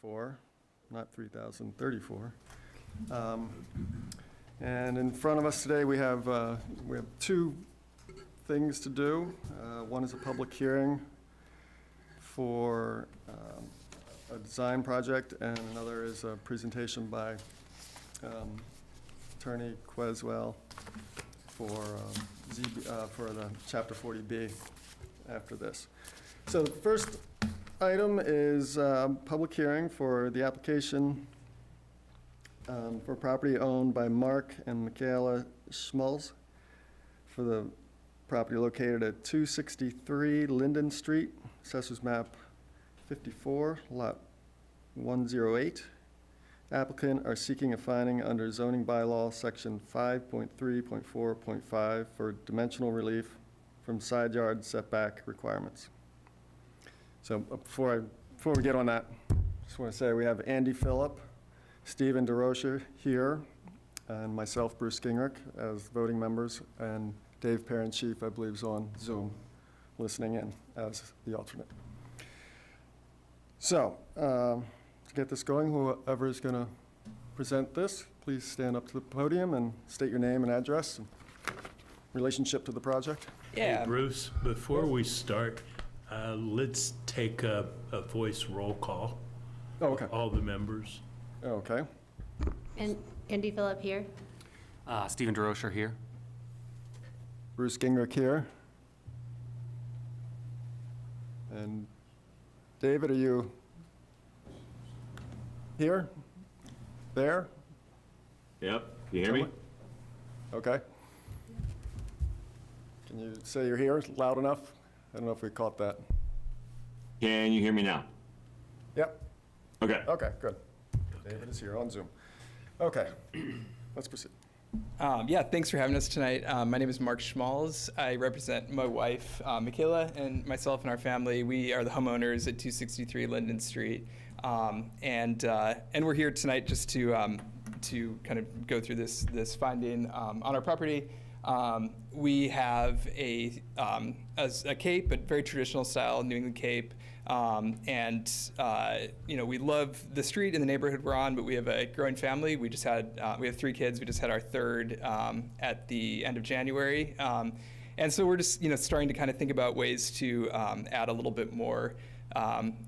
4, not 3,034. And in front of us today, we have two things to do. One is a public hearing for a design project, and another is a presentation by Attorney Queswell for the Chapter 40B after this. So the first item is public hearing for the application for property owned by Mark and Michaela Schmulz for the property located at 263 Linden Street, Assessors Map 54, Lot 108. Applicant are seeking a finding under zoning bylaw section 5.3.4.5 for dimensional relief from side yard setback requirements. So before we get on that, just want to say we have Andy Phillip, Stephen DeRocher here, and myself, Bruce Gingrich, as voting members, and Dave Parent-Chief, I believe, is on Zoom, listening in as the alternate. So, to get this going, whoever is going to present this, please stand up to the podium and state your name and address and relationship to the project. Yeah. Hey, Bruce, before we start, let's take a voice roll call. Oh, okay. All the members. Okay. And Andy Phillip here. Stephen DeRocher here. Bruce Gingrich here. And David, are you here? There? Yep, you hear me? Okay. Can you say you're here loud enough? I don't know if we caught that. Can you hear me now? Yep. Okay. Okay, good. David is here on Zoom. Okay, let's proceed. Yeah, thanks for having us tonight. My name is Mark Schmulz. I represent my wife, Michaela, and myself and our family. We are the homeowners at 263 Linden Street. And we're here tonight just to kind of go through this finding on our property. We have a cape, but very traditional style New England cape. We love the street and the neighborhood we're on, but we have a growing family. We have 3 kids. We just had our third at the end of January. And so we're just, starting to kind of think about ways to add a little bit more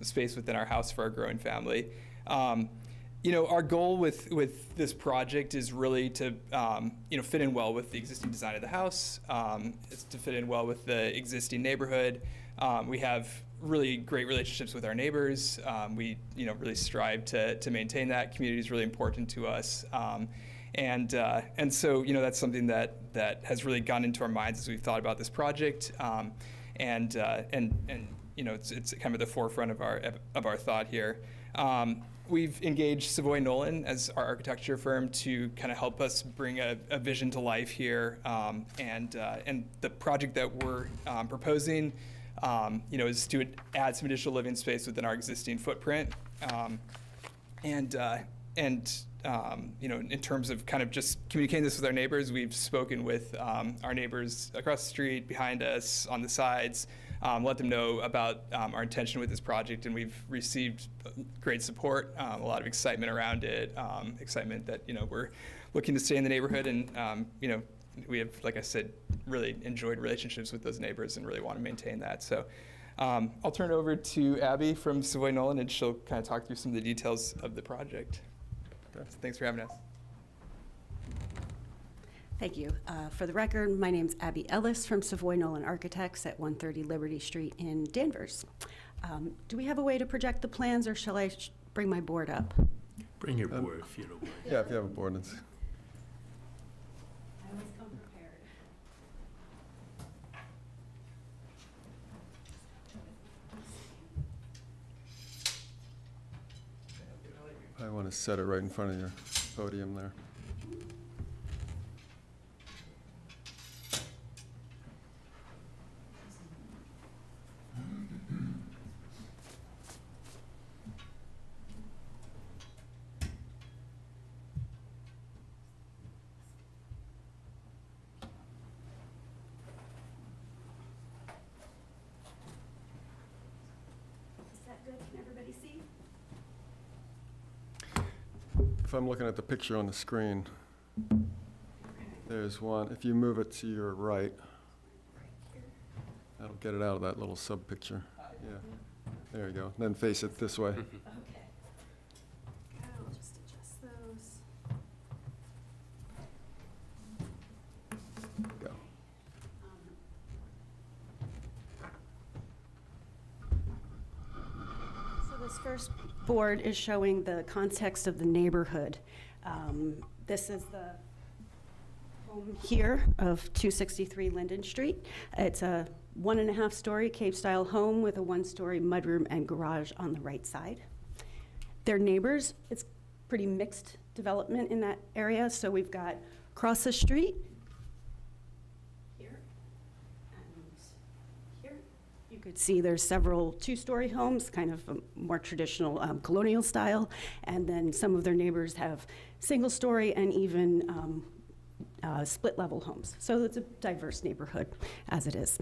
space within our house for our growing family. Our goal with this project is really to, fit in well with the existing design of the house. It's to fit in well with the existing neighborhood. We have really great relationships with our neighbors. We, really strive to maintain that. Community is really important to us. And so, that's something that has really gone into our minds as we've thought about this project. It's kind of the forefront of our thought here. We've engaged Savoy Nolan as our architecture firm to kind of help us bring a vision to life here. And the project that we're proposing, is to add some additional living space within our existing footprint. In terms of kind of just communicating this with our neighbors, we've spoken with our neighbors across the street, behind us, on the sides, let them know about our intention with this project, and we've received great support, a lot of excitement around it, excitement that, we're looking to stay in the neighborhood, and, we have, like I said, really enjoyed relationships with those neighbors and really want to maintain that. So I'll turn it over to Abby from Savoy Nolan, and she'll kind of talk through some of the details of the project. So thanks for having us. Thank you. For the record, my name's Abby Ellis from Savoy Nolan Architects at 130 Liberty Street in Danvers. Do we have a way to project the plans, or shall I bring my board up? Bring your board if you don't mind. Yeah, if you have a board. I always come prepared. I want to set it right in front of your podium there. Is that good? Can everybody see? if I'm looking at the picture on the screen, there's one. If you move it to your right, that'll get it out of that little sub-picture. Yeah, there you go. Then face it this way. Okay. I'll just adjust those. Go. So this first board is showing the context of the neighborhood. This is the home here of 263 Linden Street. It's a 1.5-story Cape-style home with a 1-story mudroom and garage on the right side. Their neighbors, it's pretty mixed development in that area. So we've got across the street, here, and here. You could see there's several 2-story homes, kind of a more traditional colonial style. And then some of their neighbors have single-story and even split-level homes. So it's a diverse neighborhood as it is.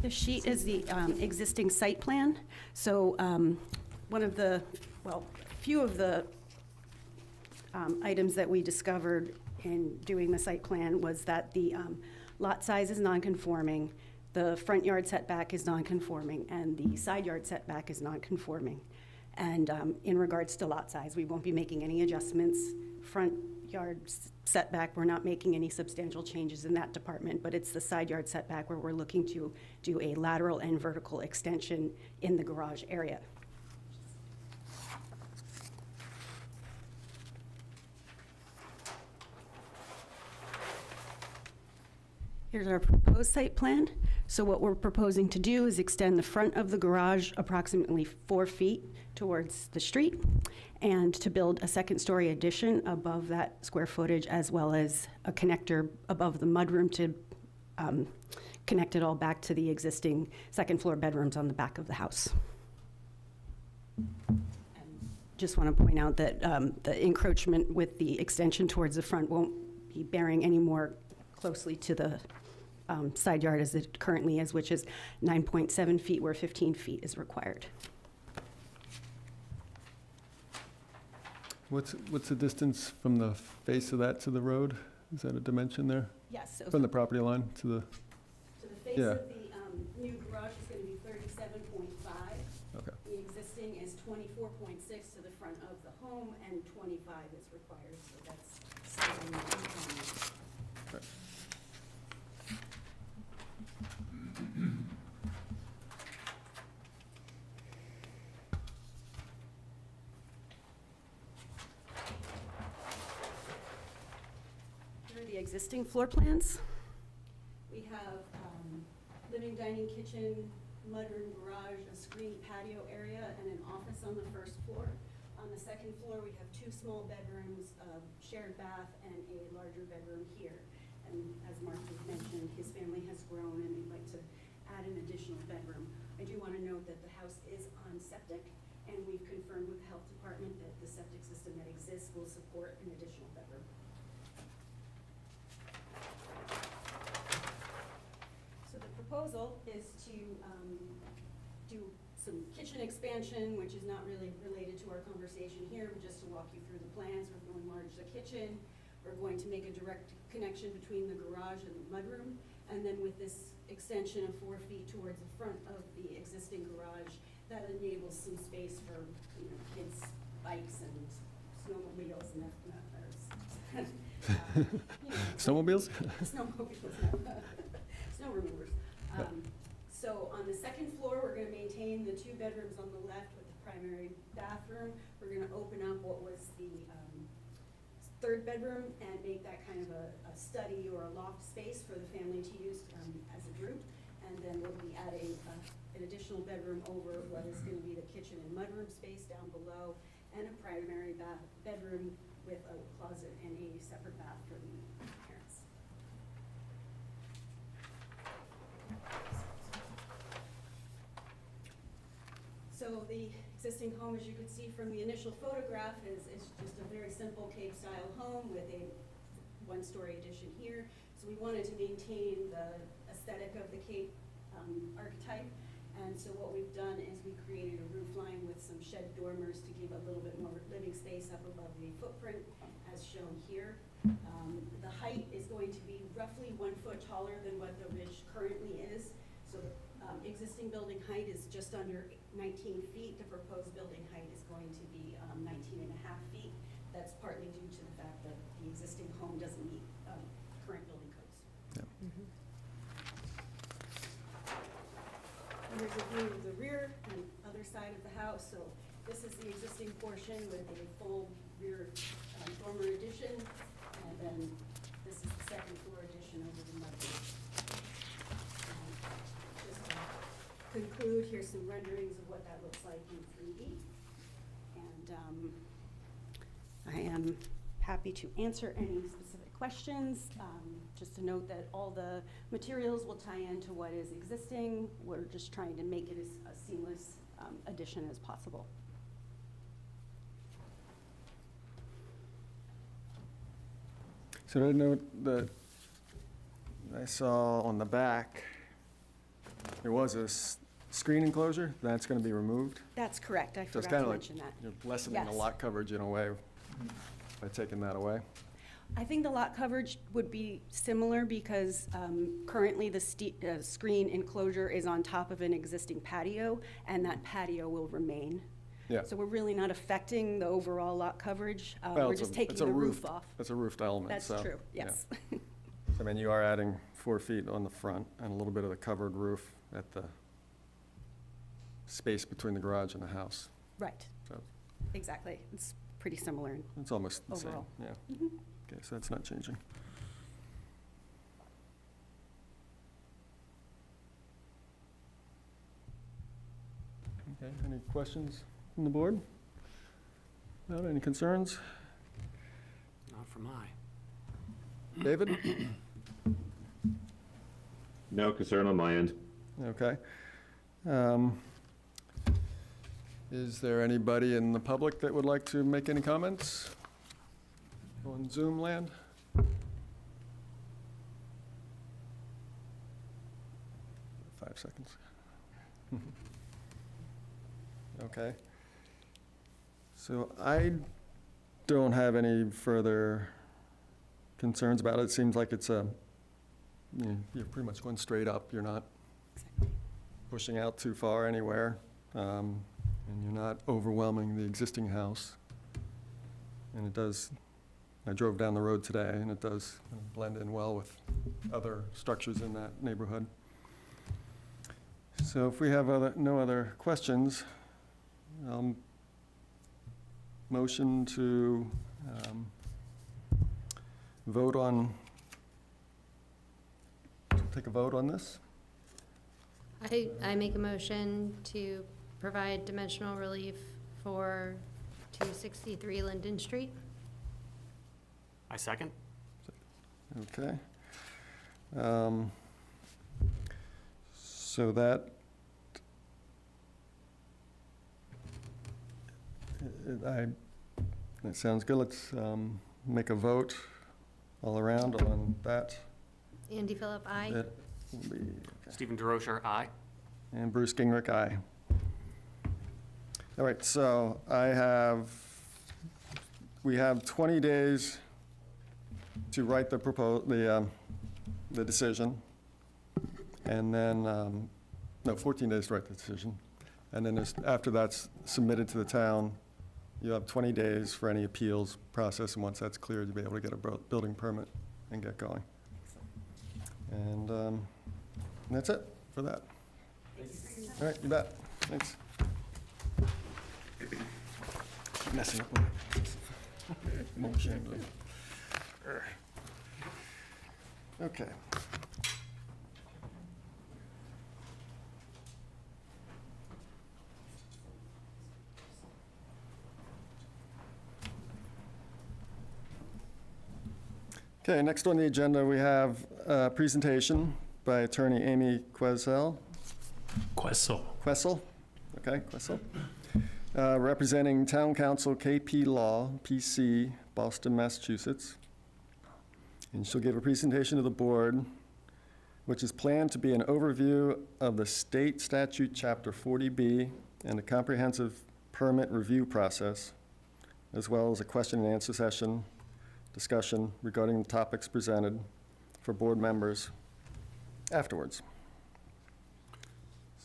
This sheet is the existing site plan. So one of the, well, few of the items that we discovered in doing the site plan was that the lot size is non-conforming, the front yard setback is non-conforming, and the side yard setback is non-conforming. And in regards to lot size, we won't be making any adjustments. Front yard setback, we're not making any substantial changes in that department, but it's the side yard setback where we're looking to do a lateral and vertical extension in the garage area. Here's our proposed site plan. So what we're proposing to do is extend the front of the garage approximately 4 feet towards the street and to build a second-story addition above that square footage, as well as a connector above the mudroom to connect it all back to the existing second-floor bedrooms on the back of the house. And just want to point out that the encroachment with the extension towards the front won't be bearing any more closely to the side yard as it currently is, which is 9.7 feet where 15 feet is required. What's the distance from the face of that to the road? Is that a dimension there? Yes. So From the property line to the, so the face Yeah. of the new garage is going to be 37.5. okay. The existing is 24.6 to the front of the home, and 25 is required, so that's 7. Okay. Here are the existing floor plans. We have living, dining, kitchen, mudroom, garage, a screened patio area, and an office on the first floor. On the second floor, we have 2 small bedrooms, a shared bath, and a larger bedroom here. And as Mark has mentioned, his family has grown and they'd like to add an additional bedroom. I do want to note that the house is on septic, and we've confirmed with the health department that the septic system that exists will support an additional bedroom. So the proposal is to do some kitchen expansion, which is not really related to our conversation here, but just to walk you through the plans. We're going to enlarge the kitchen. We're going to make a direct connection between the garage and the mudroom. And then with this extension of 4 feet towards the front of the existing garage, that enables some space for, you know, kids' bikes and snowmobiles and Snowmobiles? snowmobiles, snow removers. So on the second floor, we're going to maintain the 2 bedrooms on the left with the primary bathroom. We're going to open up what was the 3rd bedroom and make that kind of a study or a loft space for the family to use as a group. And then we'll be adding an additional bedroom over what is going to be the kitchen and mudroom space down below, and a primary bedroom with a closet and a separate bath for the parents. So the existing home, as you could see from the initial photograph, is just a very simple Cape-style home with a 1-story addition here. So we wanted to maintain the aesthetic of the Cape archetype. And so what we've done is we created a roof line with some shed dormers to give a little bit more living space up above the footprint, as shown here. The height is going to be roughly 1 foot taller than what the ridge currently is. So the existing building height is just under 19 feet. The proposed building height is going to be 19 and a half feet. That's partly due to the fact that the existing home doesn't meet current building codes. And here's a view of the rear and other side of the house. So this is the existing portion with a full rear dormer addition. And then this is the second floor addition over the mudroom. Just to conclude, here's some renderings of what that looks like in 3D. And I am happy to answer any specific questions. Just to note that all the materials will tie into what is existing. We're just trying to make it as a seamless addition as possible. So I note that I saw on the back, there was a screen enclosure, that's going to be removed. That's correct. I So it's forgot kind to of like mention that. you're lessening the Yes. lot coverage in a way by taking that away. I think the lot coverage would be similar because currently the screen enclosure is on top of an existing patio, and that patio will remain. Yeah. So we're really not affecting the overall lot coverage. Well, We're it's just a- taking it's a the roof roofed- off. It's a roofed element, That's so. true, yeah. yes. I mean, you are adding 4 feet on the front and a little bit of the covered roof at the space between the garage and the house. Right, So exactly. It's pretty similar. it's almost the same, Overall. yeah. Okay, so that's not changing. Okay, any questions from the board? No, any concerns? Not from I. David? No concern on my end. Okay. Is there anybody in the public that would like to make any comments on Zoom land? 5 seconds. Okay. So I don't have any further concerns about it. It seems like it's you're pretty much going straight up. You're not pushing out too far anywhere, and you're not overwhelming the existing house. And it does, I drove down the road today, and it does kind of blend in well with other structures in that neighborhood. So if we have no other questions, motion to vote on, take a vote on this? I make a motion to provide dimensional relief for 263 Linden Street. I second. Okay. So that, that sounds good. Let's make a vote all around on that. Andy Phillip, aye. That will be, okay. Stephen DeRocher, aye. And Bruce Gingrich, aye. All right, so we have 20 days to write the decision. And then, 14 days to write the decision. And then after that's submitted to the town, you have 20 days for any appeals process, and once that's cleared, you'll be able to get a building permit and get going. And that's it for that. All right, you bet. Thanks. Keep messing up with it. Motion. Okay. Okay, next on the agenda, we have a presentation by Attorney Amy Quessel, representing Town Council KP Law, PC, Boston, Massachusetts. And she'll give a presentation to the board, which is planned to be an overview of the state statute, Chapter 40B, and the comprehensive permit review process, as well as a question and answer session, discussion regarding the topics presented for board members afterwards.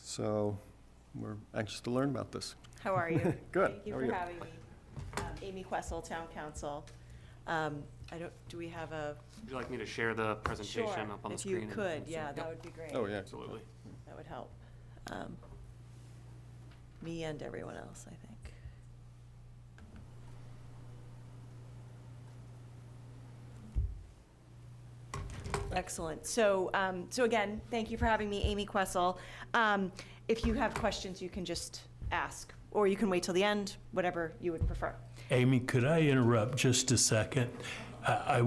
So we're anxious to learn about this. How are you? Good. Thank you How are for you? having me. Amy Questle, Town Council. Do we have a? Would you like me to share the presentation Sure, up on the if screen? you and- could, and yeah, so- that Yep, would be great. Oh, yeah. Absolutely. That would help. Me and everyone else, I think. Excellent. So again, thank you for having me, Amy Questle. If you have questions, you can just ask, or you can wait till the end, whatever you would prefer. Amy, could I interrupt just a second? I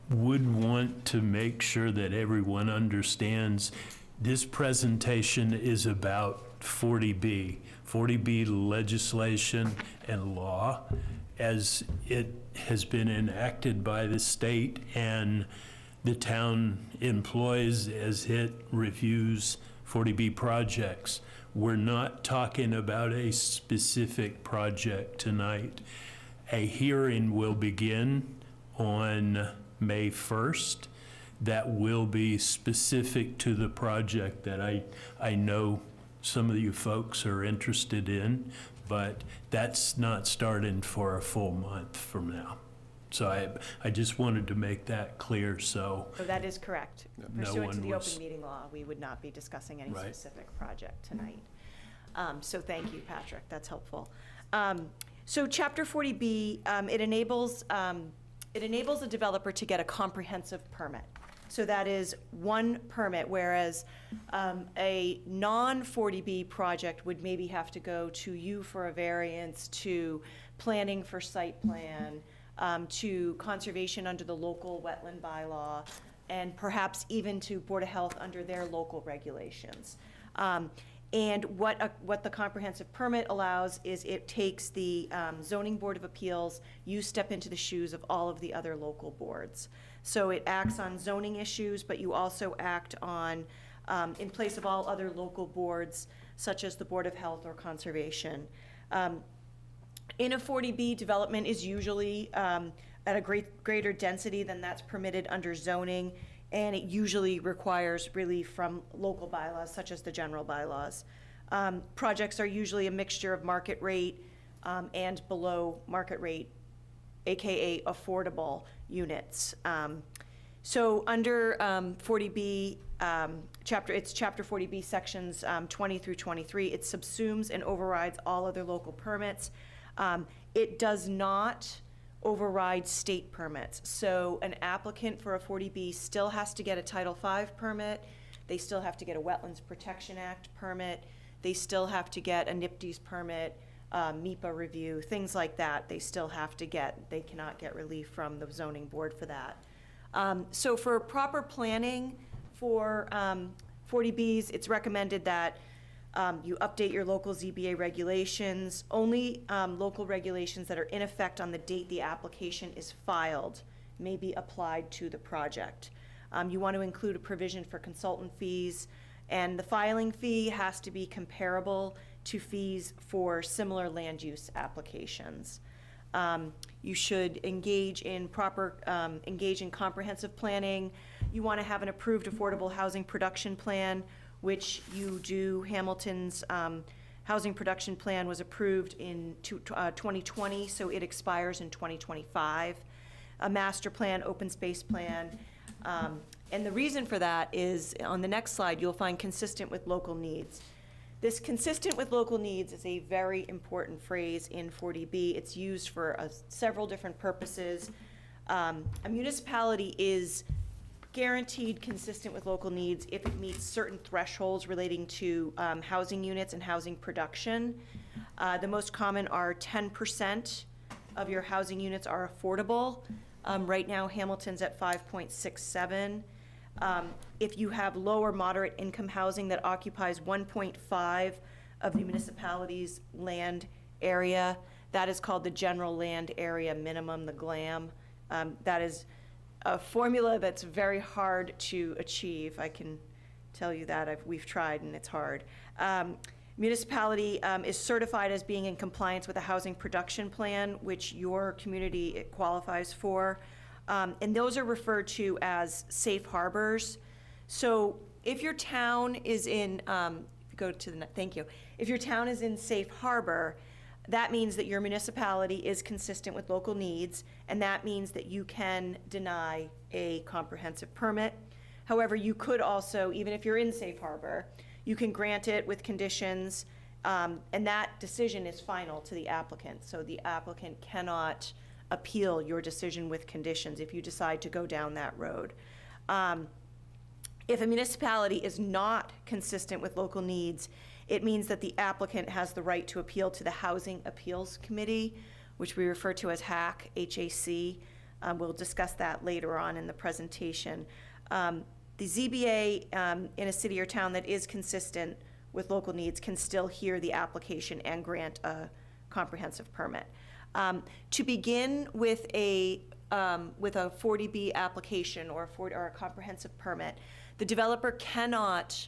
would want to make sure that everyone understands this presentation is about 40B, 40B legislation and law as it has been enacted by the state and the town employs as it reviews 40B projects. We're not talking about a specific project tonight. A hearing will begin on May 1st that will be specific to the project that I know some of you folks are interested in, but that's not starting for a full month from now. So I just wanted to make that clear, so. So that is correct. No Pursuant to one the was- open meeting law, we would not be discussing any Right. specific project tonight. So thank you, Patrick, that's helpful. So Chapter 40B, it enables a developer to get a comprehensive permit. So that is one permit, whereas a non-40B project would maybe have to go to you for a variance, to planning for site plan, to conservation under the local wetland bylaw, and perhaps even to Board of Health under their local regulations. And what the comprehensive permit allows is it takes the zoning board of appeals, you step into the shoes of all of the other local boards. So it acts on zoning issues, but you also act on, in place of all other local boards, such as the Board of Health or Conservation. In a 40B, development is usually at a greater density than that's permitted under zoning, and it usually requires relief from local bylaws, such as the general bylaws. Projects are usually a mixture of market rate and below market rate, AKA affordable units. So under 40B, it's Chapter 40B, sections 20 through 23, it subsumes and overrides all other local permits. It does not override state permits. So an applicant for a 40B still has to get a Title V permit. They still have to get a Wetlands Protection Act permit. They still have to get a NIPDES permit, MIPA review, things like that. They still have to get, they cannot get relief from the zoning board for that. So for proper planning for 40Bs, it's recommended that you update your local ZBA regulations. Only local regulations that are in effect on the date the application is filed may be applied to the project. You want to include a provision for consultant fees, and the filing fee has to be comparable to fees for similar land use applications. You should engage in comprehensive planning. You want to have an approved affordable housing production plan, which you do. Hamilton's housing production plan was approved in 2020, so it expires in 2025. A master plan, open space plan. And the reason for that is, on the next slide, you'll find consistent with local needs. This consistent with local needs is a very important phrase in 40B. It's used for several different purposes. A municipality is guaranteed consistent with local needs if it meets certain thresholds relating to housing units and housing production. The most common are 10% of your housing units are affordable. Right now, Hamilton's at 5.67. If you have low or moderate income housing that occupies 1.5 of the municipality's land area, that is called the general land area minimum, the GLAM. That is a formula that's very hard to achieve. I can tell you that. We've tried, and it's hard. Municipality is certified as being in compliance with a housing production plan, which your community qualifies for. And those are referred to as safe harbors. So if your town is in, thank you. If your town is in safe harbor, that means that your municipality is consistent with local needs, and that means that you can deny a comprehensive permit. However, you could also, even if you're in safe harbor, you can grant it with conditions, and that decision is final to the applicant. So the applicant cannot appeal your decision with conditions if you decide to go down that road. If a municipality is not consistent with local needs, it means that the applicant has the right to appeal to the Housing Appeals Committee, which we refer to as HAC, H-A-C. We'll discuss that later on in the presentation. The ZBA in a city or town that is consistent with local needs can still hear the application and grant a comprehensive permit. To begin with a 40B application or a comprehensive permit, the developer cannot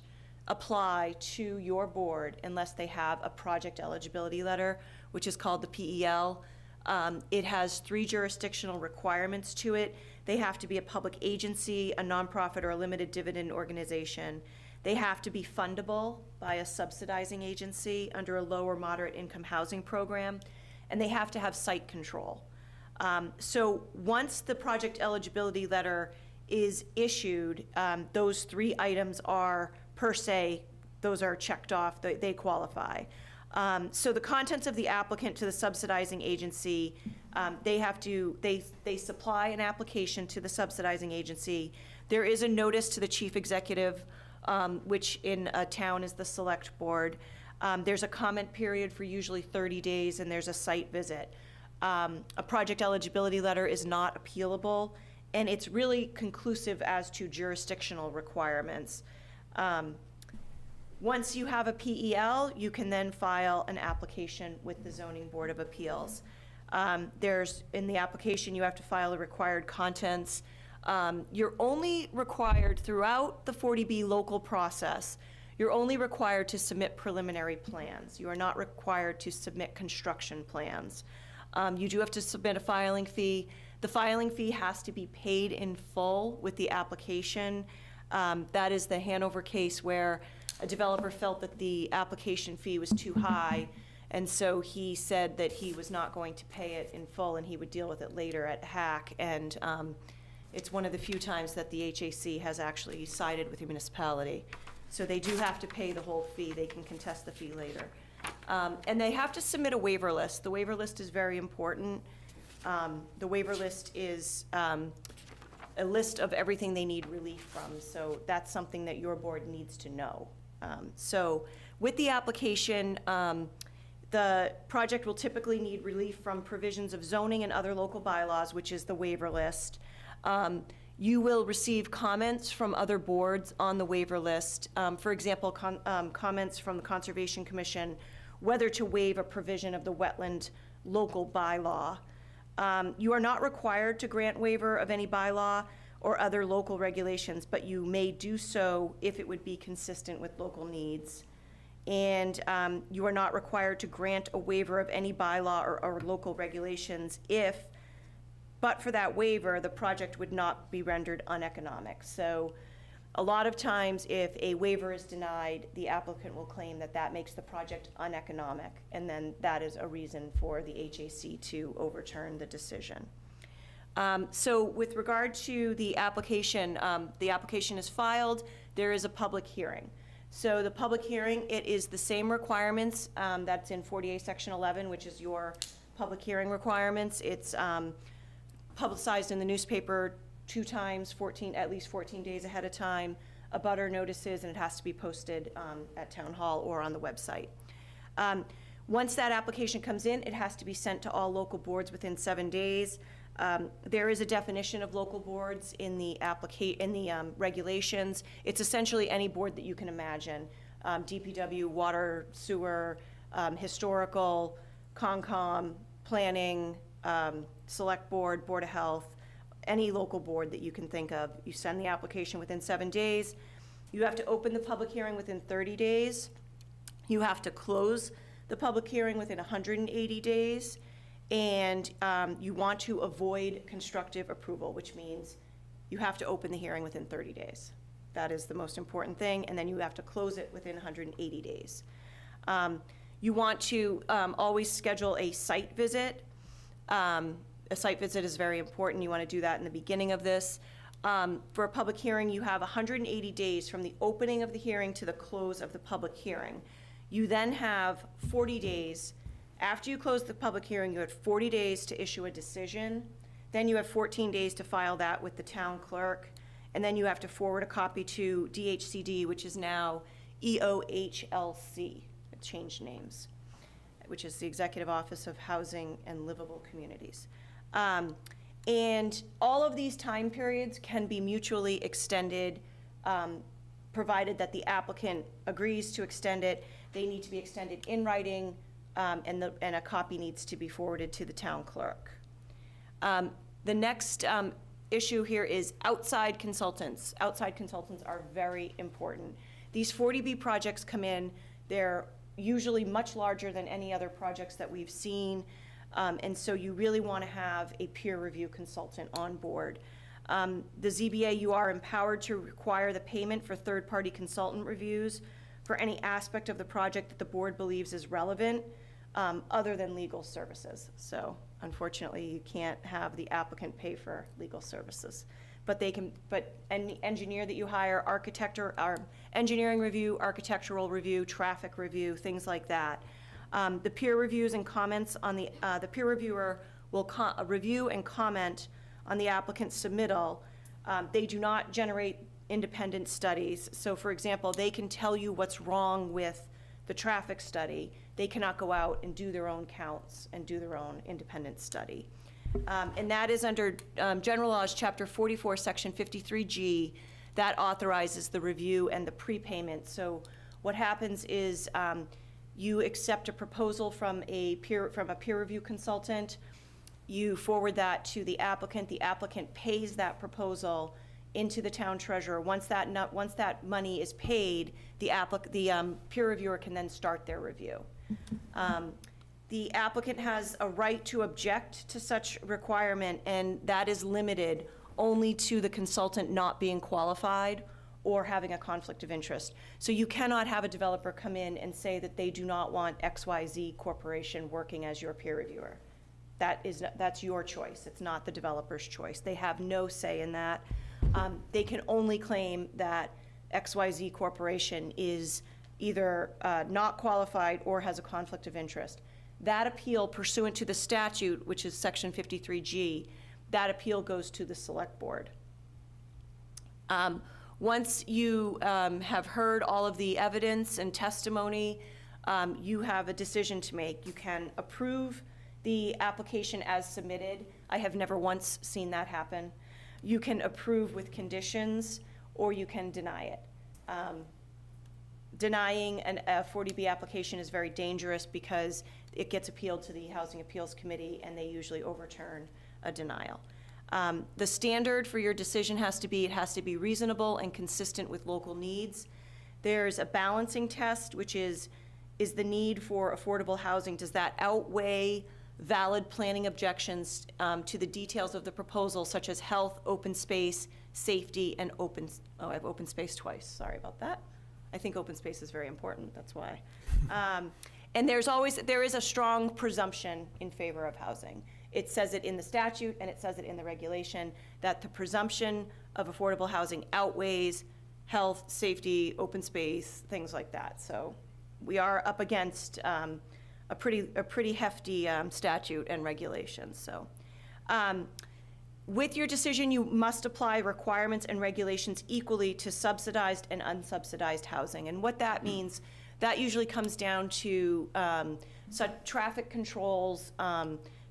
apply to your board unless they have a project eligibility letter, which is called the PEL. It has 3 jurisdictional requirements to it. They have to be a public agency, a nonprofit, or a limited dividend organization. They have to be fundable by a subsidizing agency under a low or moderate income housing program, and they have to have site control. So once the project eligibility letter is issued, those 3 items are per se, those are checked off, they qualify. So the contents of the applicant to the subsidizing agency, they supply an application to the subsidizing agency. There is a notice to the chief executive, which in a town is the select board. There's a comment period for usually 30 days, and there's a site visit. A project eligibility letter is not appealable, and it's really conclusive as to jurisdictional requirements. Once you have a PEL, you can then file an application with the Zoning Board of Appeals. In the application, you have to file the required contents. You're only required throughout the 40B local process, you're only required to submit preliminary plans. You are not required to submit construction plans. You do have to submit a filing fee. The filing fee has to be paid in full with the application. That is the Hanover case where a developer felt that the application fee was too high, and so he said that he was not going to pay it in full and he would deal with it later at HAC. And it's one of the few times that the HAC has actually sided with the municipality. So they do have to pay the whole fee. They can contest the fee later. And they have to submit a waiver list. The waiver list is very important. The waiver list is a list of everything they need relief from. So that's something that your board needs to know. So with the application, the project will typically need relief from provisions of zoning and other local bylaws, which is the waiver list. You will receive comments from other boards on the waiver list. For example, comments from the Conservation Commission, whether to waive a provision of the wetland local bylaw. You are not required to grant waiver of any bylaw or other local regulations, but you may do so if it would be consistent with local needs. And you are not required to grant a waiver of any bylaw or local regulations if, but for that waiver, the project would not be rendered uneconomic. So a lot of times, if a waiver is denied, the applicant will claim that that makes the project uneconomic, and then that is a reason for the HAC to overturn the decision. So with regard to the application is filed, there is a public hearing. So the public hearing, it is the same requirements that's in 48 Section 11, which is your public hearing requirements. It's publicized in the newspaper 2 times, at least 14 days ahead of time, abutter notices, and it has to be posted at Town Hall or on the website. Once that application comes in, it has to be sent to all local boards within 7 days. There is a definition of local boards in the regulations. It's essentially any board that you can imagine. DPW, water, sewer, historical, Concom, planning, select board, Board of Health, any local board that you can think of. You send the application within 7 days. You have to open the public hearing within 30 days. You have to close the public hearing within 180 days. And you want to avoid constructive approval, which means you have to open the hearing within 30 days. That is the most important thing. And then you have to close it within 180 days. You want to always schedule a site visit. A site visit is very important. You want to do that in the beginning of this. For a public hearing, you have 180 days from the opening of the hearing to the close of the public hearing. You then have 40 days. After you close the public hearing, you have 40 days to issue a decision. Then you have 14 days to file that with the town clerk. And then you have to forward a copy to DHCD, which is now EOHLC. It changed names, which is the Executive Office of Housing and Livable Communities. And all of these time periods can be mutually extended, provided that the applicant agrees to extend it. They need to be extended in writing, and a copy needs to be forwarded to the town clerk. The next issue here is outside consultants. Outside consultants are very important. These 40B projects come in, they're usually much larger than any other projects that we've seen, and so you really want to have a peer review consultant on board. The ZBA, you are empowered to require the payment for third-party consultant reviews for any aspect of the project that the board believes is relevant, other than legal services. So unfortunately, you can't have the applicant pay for legal services. But they can, but any engineer that you hire, architect or engineering review, architectural review, traffic review, things like that. The peer reviews and comments on the peer reviewer will review and comment on the applicant's submittal. They do not generate independent studies. So for example, they can tell you what's wrong with the traffic study. They cannot go out and do their own counts and do their own independent study. And that is under General Laws, Chapter 44, Section 53G, that authorizes the review and the prepayment. So what happens is you accept a proposal from a peer review consultant, you forward that to the applicant pays that proposal into the town treasurer. Once that money is paid, the peer reviewer can then start their review. The applicant has a right to object to such requirement, and that is limited only to the consultant not being qualified or having a conflict of interest. So you cannot have a developer come in and say that they do not want XYZ Corporation working as your peer reviewer. That's your choice. It's not the developer's choice. They have no say in that. They can only claim that XYZ Corporation is either not qualified or has a conflict of interest. That appeal pursuant to the statute, which is Section 53G, that appeal goes to the select board. Once you have heard all of the evidence and testimony, you have a decision to make. You can approve the application as submitted. I have never once seen that happen. You can approve with conditions, or you can deny it. Denying a 40B application is very dangerous because it gets appealed to the Housing Appeals Committee, and they usually overturn a denial. The standard for your decision has to be reasonable and consistent with local needs. There's a balancing test, which is the need for affordable housing, does that outweigh valid planning objections to the details of the proposal, such as health, open space, safety, and I have open space twice, sorry about that. I think open space is very important, that's why. And there is a strong presumption in favor of housing. It says it in the statute and it says it in the regulation that the presumption of affordable housing outweighs health, safety, open space, things like that. So we are up against a pretty hefty statute and regulation. So with your decision, you must apply requirements and regulations equally to subsidized and unsubsidized housing. And what that means, that usually comes down to traffic controls,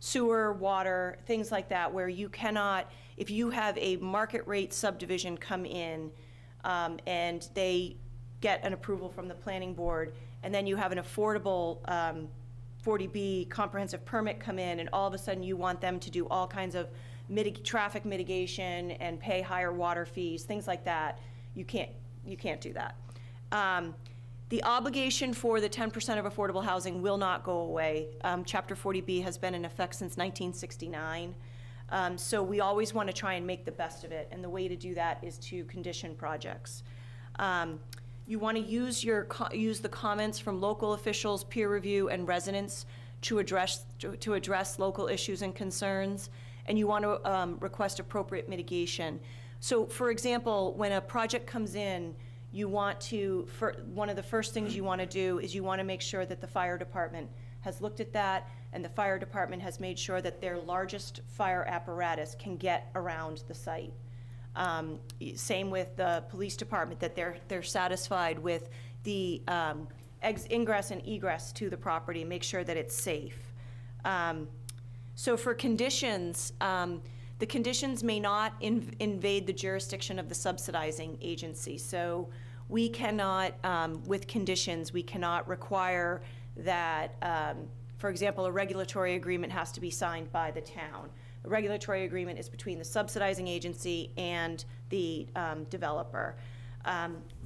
sewer, water, things like that, where you cannot, if you have a market rate subdivision come in and they get an approval from the planning board, and then you have an affordable 40B comprehensive permit come in, and all of a sudden you want them to do all kinds of traffic mitigation and pay higher water fees, things like that, you can't do that. The obligation for the 10% of affordable housing will not go away. Chapter 40B has been in effect since 1969. So we always want to try and make the best of it, and the way to do that is to condition projects. You want to use the comments from local officials, peer review, and residents to address local issues and concerns, and you want to request appropriate mitigation. So, for example, when a project comes in, you want to, one of the first things you want to do is you want to make sure that the fire department has looked at that, and the fire department has made sure that their largest fire apparatus can get around the site. Same with the police department, that they're satisfied with the ingress and egress to the property, make sure that it's safe. So for conditions, the conditions may not invade the jurisdiction of the subsidizing agency. So we cannot, with conditions, we cannot require that, for example, a regulatory agreement has to be signed by the town. The regulatory agreement is between the subsidizing agency and the developer.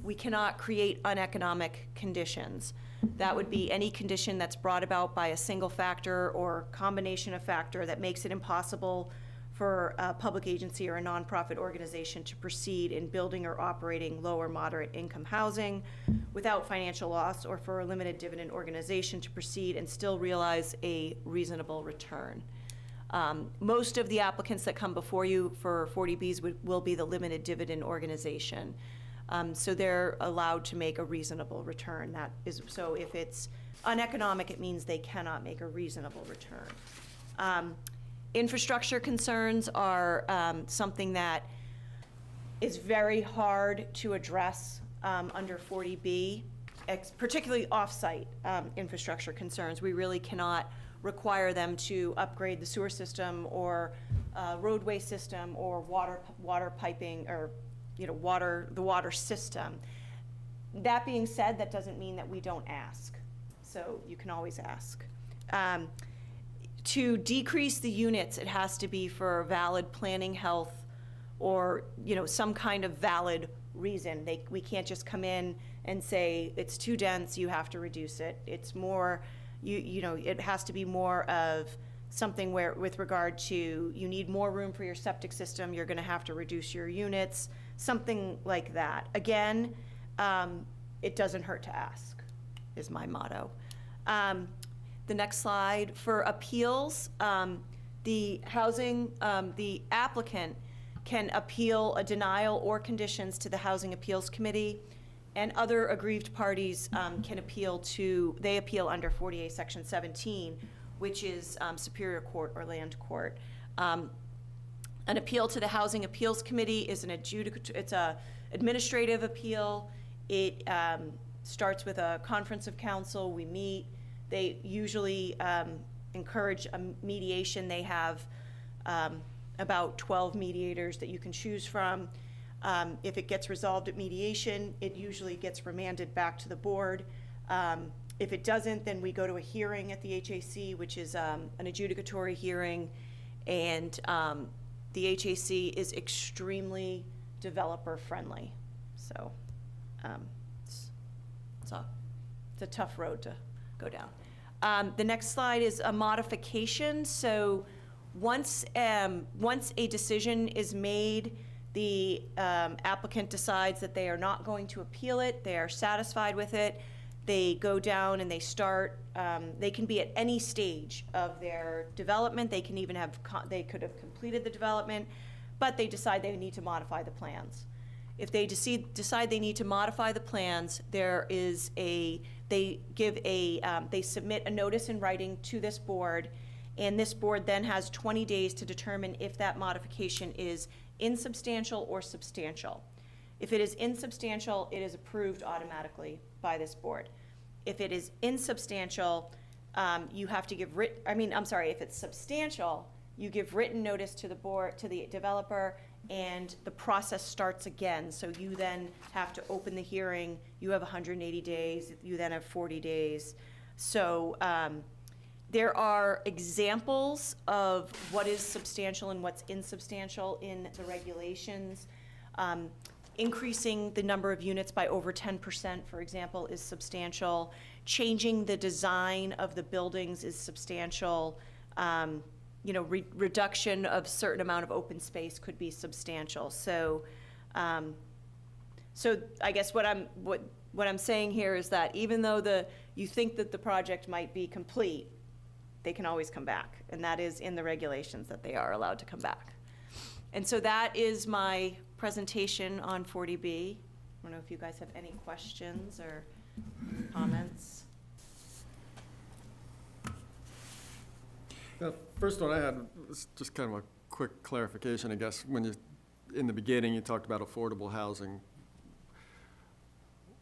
We cannot create uneconomic conditions. That would be any condition that's brought about by a single factor or combination of factor that makes it impossible for a public agency or a nonprofit organization to proceed in building or operating low or moderate income housing without financial loss, or for a limited dividend organization to proceed and still realize a reasonable return. Most of the applicants that come before you for 40Bs will be the limited dividend organization. So they're allowed to make a reasonable return. That is, so if it's uneconomic, it means they cannot make a reasonable return. Infrastructure concerns are something that is very hard to address under 40B, particularly off-site infrastructure concerns. We really cannot require them to upgrade the sewer system or roadway system or water piping, or the water system. That being said, that doesn't mean that we don't ask. So you can always ask. To decrease the units, it has to be for valid planning, health, or some kind of valid reason. We can't just come in and say it's too dense, you have to reduce it. It's more, it has to be more of something where, with regard to, you need more room for your septic system, you're going to have to reduce your units, something like that. Again, it doesn't hurt to ask, is my motto. The next slide, for appeals, the applicant can appeal a denial or conditions to the Housing Appeals Committee, and other aggrieved parties can appeal under 48 Section 17, which is Superior Court or Land Court. An appeal to the Housing Appeals Committee is it's a administrative appeal. It starts with a conference of council. We meet. They usually encourage a mediation. They have about 12 mediators that you can choose from. If it gets resolved at mediation, it usually gets remanded back to the board. If it doesn't, then we go to a hearing at the HAC, which is an adjudicatory hearing, and the HAC is extremely developer-friendly. So it's a tough road to go down. The next slide is a modification. So once a decision is made, the applicant decides that they are not going to appeal it, they are satisfied with it, they go down and they start, they can be at any stage of their development, they can even have, they could have completed the development, but they decide they need to modify the plans. If they decide they need to modify the plans, there is they submit a notice in writing to this board, and this board then has 20 days to determine if that modification is insubstantial or substantial. If it is insubstantial, it is approved automatically by this board. If it is insubstantial, you have to give if it's substantial, you give written notice to the board, to the developer, and the process starts again. So you then have to open the hearing. You have 180 days. You then have 40 days. So There are examples of what is substantial and what's insubstantial in the regulations. Increasing the number of units by over 10%, for example, is substantial. Changing the design of the buildings is substantial. Reduction of certain amount of open space could be substantial. So I guess what I'm saying here is that even though you think that the project might be complete, they can always come back, and that is in the regulations that they are allowed to come back. And so that is my presentation on 40B. I don't know if you guys have any questions or comments. The first one I had was just kind of a quick clarification, I guess. In the beginning, you talked about affordable housing.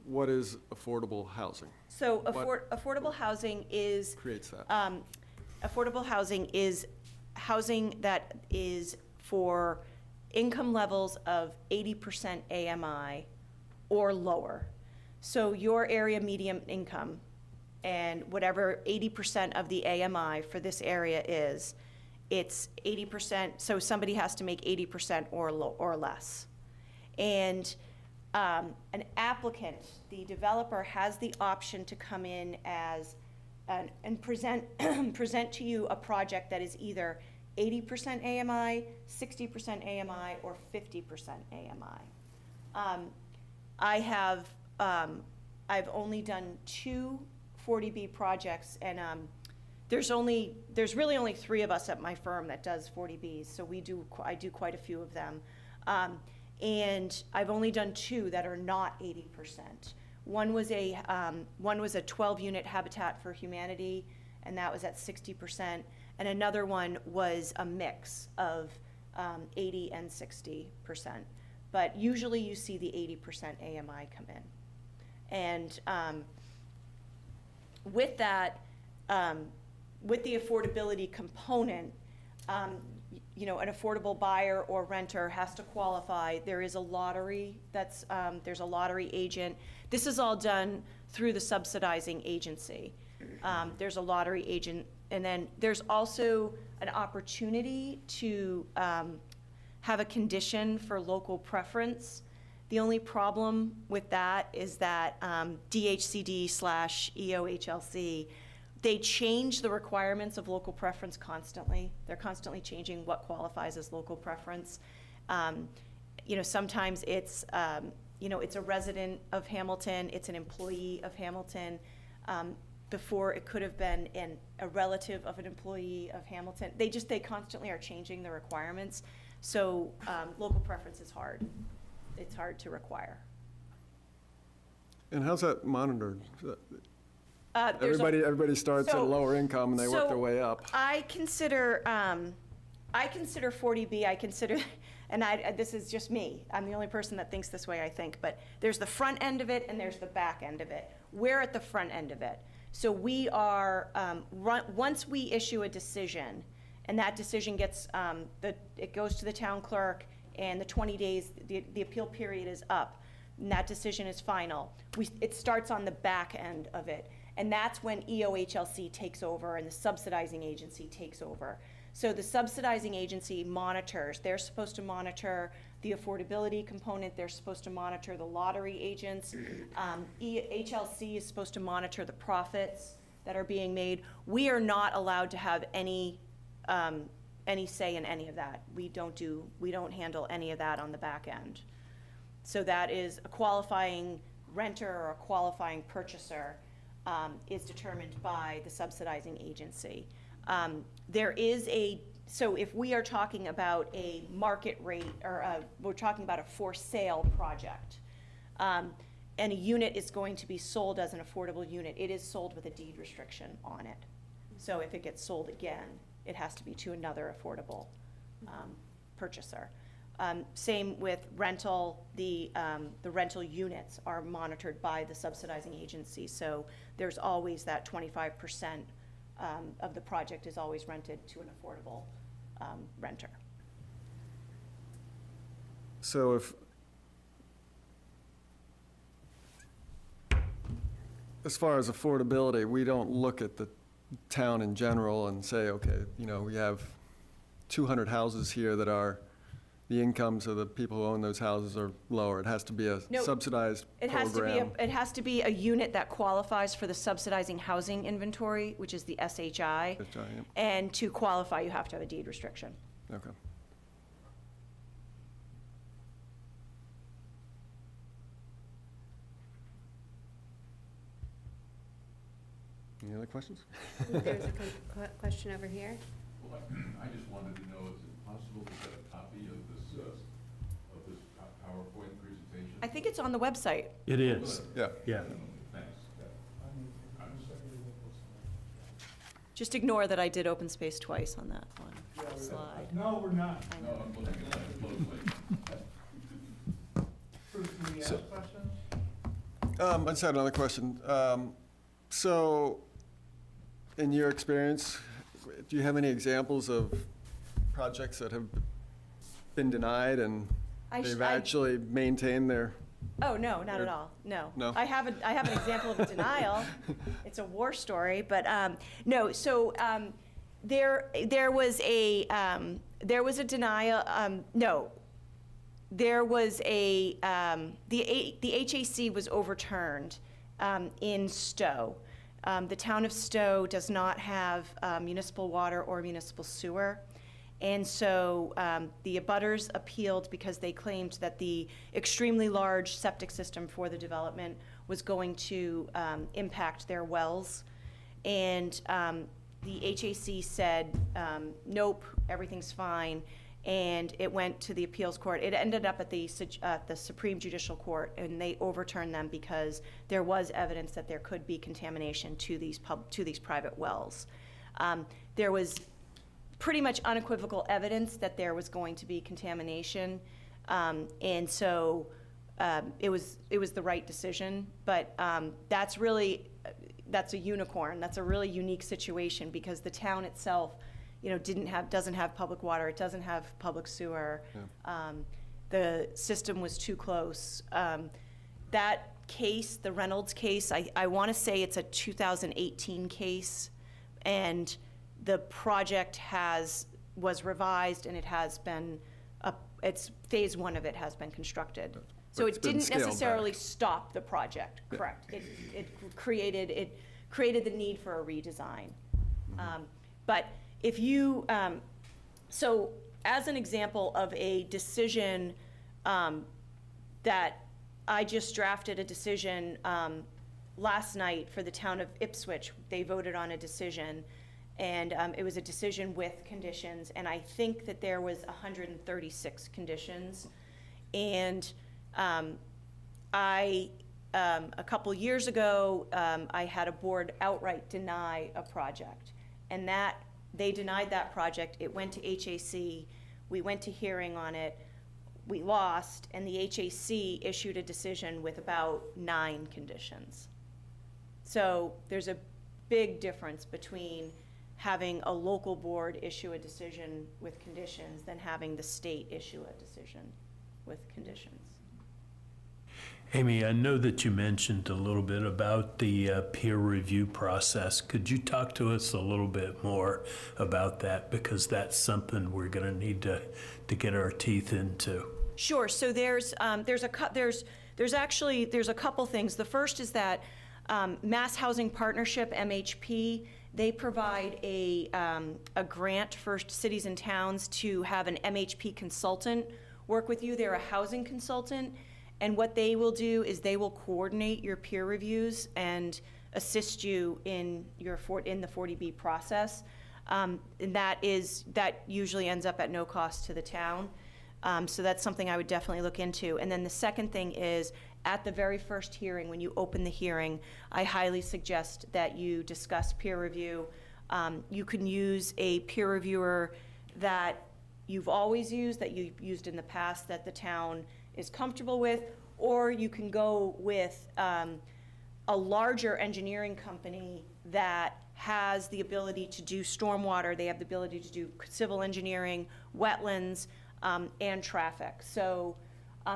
What is affordable housing? So affordable housing is Creates that. affordable housing is housing that is for income levels of 80% AMI or lower. So your area median income and whatever 80% of the AMI for this area is, it's 80%, so somebody has to make 80% or less. And an applicant, the developer, has the option to come in and present to you a project that is either 80% AMI, 60% AMI, or 50% AMI. I've only done 2 40B projects, and there's really only 3 of us at my firm that does 40Bs, so I do quite a few of them. And I've only done 2 that are not 80%. One was a 12-unit Habitat for Humanity, and that was at 60%. And another one was a mix of 80 and 60%. But usually you see the 80% AMI come in. And with that, with the affordability component, an affordable buyer or renter has to qualify. There is a lottery there's a lottery agent. This is all done through the subsidizing agency. There's a lottery agent, and then there's also an opportunity to have a condition for local preference. The only problem with that is that DHCD/EOHLC, they change the requirements of local preference constantly. They're constantly changing what qualifies as local preference. Sometimes it's a resident of Hamilton, it's an employee of Hamilton. Before it could have been a relative of an employee of Hamilton. They constantly are changing the requirements. So local preference is hard. It's hard to require. And how's that monitored? Everybody Everybody starts at a lower income and they work their way up. I consider 40B, and this is just me, I'm the only person that thinks this way, I think, but there's the front end of it and there's the back end of it. We're at the front end of it. So we are, once we issue a decision, and that decision gets, it goes to the town clerk, and the 20 days, the appeal period is up, and that decision is final. It starts on the back end of it, and that's when EOHLC takes over and the subsidizing agency takes over. So the subsidizing agency monitors. They're supposed to monitor the affordability component. They're supposed to monitor the lottery agents. HLC is supposed to monitor the profits that are being made. We are not allowed to have any say in any of that. We don't handle any of that on the back end. So that is a qualifying renter or a qualifying purchaser is determined by the subsidizing agency. So if we are talking about a market rate, or we're talking about a for sale project, and a unit is going to be sold as an affordable unit, it is sold with a deed restriction on it. So if it gets sold again, it has to be to another affordable purchaser. Same with rental. The rental units are monitored by the subsidizing agency, so there's always that 25% of the project is always rented to an affordable renter. So if, as far as affordability, we don't look at the town in general and say, okay, you know, we have 200 houses here that are, the incomes of the people who own those houses are lower. It has to be a No, subsidized It has to be, program. it has to be a unit that qualifies for the subsidizing housing inventory, which is the SHI. And to qualify, you have to have a deed restriction. Okay. Any other questions? There's a question over here. Well, I just wanted to know, is it possible to get a copy of this PowerPoint presentation? I think it's on the website. It is, Yeah. yeah. Thanks. Just ignore that I did open space twice on that one slide. No, we're not. I No, know. I'm looking at that closely. Bruce, can we So- ask questions? I just had another question. So, in your experience, do you have any examples of projects that have been denied and they've actually maintained their, Oh, no, not at all, no. No? I have an example of a denial. It's a war story, but, no, so, there was a denial, no. There was the HAC was overturned, in Stowe. The town of Stowe does not have, municipal water or municipal sewer. And so the abutters appealed because they claimed that the extremely large septic system for the development was going to impact their wells. And the HAC said, nope, everything's fine. And it went to the appeals court. It ended up at the Supreme Judicial Court, and they overturned them because there was evidence that there could be contamination to these private wells. There was pretty much unequivocal evidence that there was going to be contamination, and so it was the right decision. But that's a unicorn. That's a really unique situation because the town itself, you know, doesn't have public water. It doesn't have public sewer. Yeah. The system was too close. That case, the Reynolds case, I want to say it's a 2018 case, and the project was revised, and it has been, it's phase one of it has been constructed. So it's it been didn't scaled necessarily back. stop the project, correct? It created the need for a redesign. But if you, so as an example of a decision that I just drafted a decision last night for the town of Ipswich. They voted on a decision, and it was a decision with conditions, and I think that there was 136 conditions. And a couple years ago, I had a board outright deny a project, and they denied that project. It went to HAC. We went to hearing on it. We lost, and the HAC issued a decision with about 9 conditions. So there's a big difference between having a local board issue a decision with conditions than having the state issue a decision with conditions. Amy, I know that you mentioned a little bit about the peer review process. Could you talk to us a little bit more about that? Because that's something we're going to need to get our teeth into. Sure. So there's a couple things. The first is that Mass Housing Partnership, MHP, they provide a grant for cities and towns to have an MHP consultant work with you. They're a housing consultant. And what they will do is they will coordinate your peer reviews and assist you in the 40B process. And that usually ends up at no cost to the town. So that's something I would definitely look into. And then the second thing is, at the very first hearing, when you open the hearing, I highly suggest that you discuss peer review. You can use a peer reviewer that you've always used, that you've used in the past, that the town is comfortable with, or you can go with a larger engineering company that has the ability to do stormwater. They have the ability to do civil engineering, wetlands, and traffic. So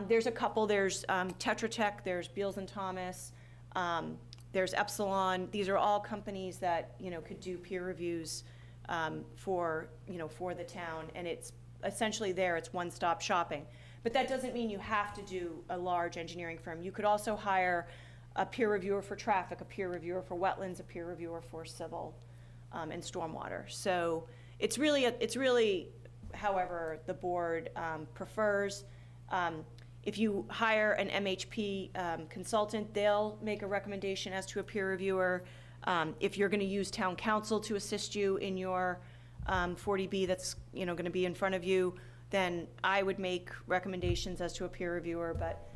there's a couple. There's Tetra Tech, there's Beals and Thomas, There's Epsilon. These are all companies that, could do peer reviews for the town. And it's essentially it's one-stop shopping. But that doesn't mean you have to do a large engineering firm. You could also hire a peer reviewer for traffic, a peer reviewer for wetlands, a peer reviewer for civil and stormwater. So it's really however the board prefers. If you hire an MHP consultant, they'll make a recommendation as to a peer reviewer. If you're going to use town council to assist you in your 40B that's going to be in front of you, then I would make recommendations as to a peer reviewer. But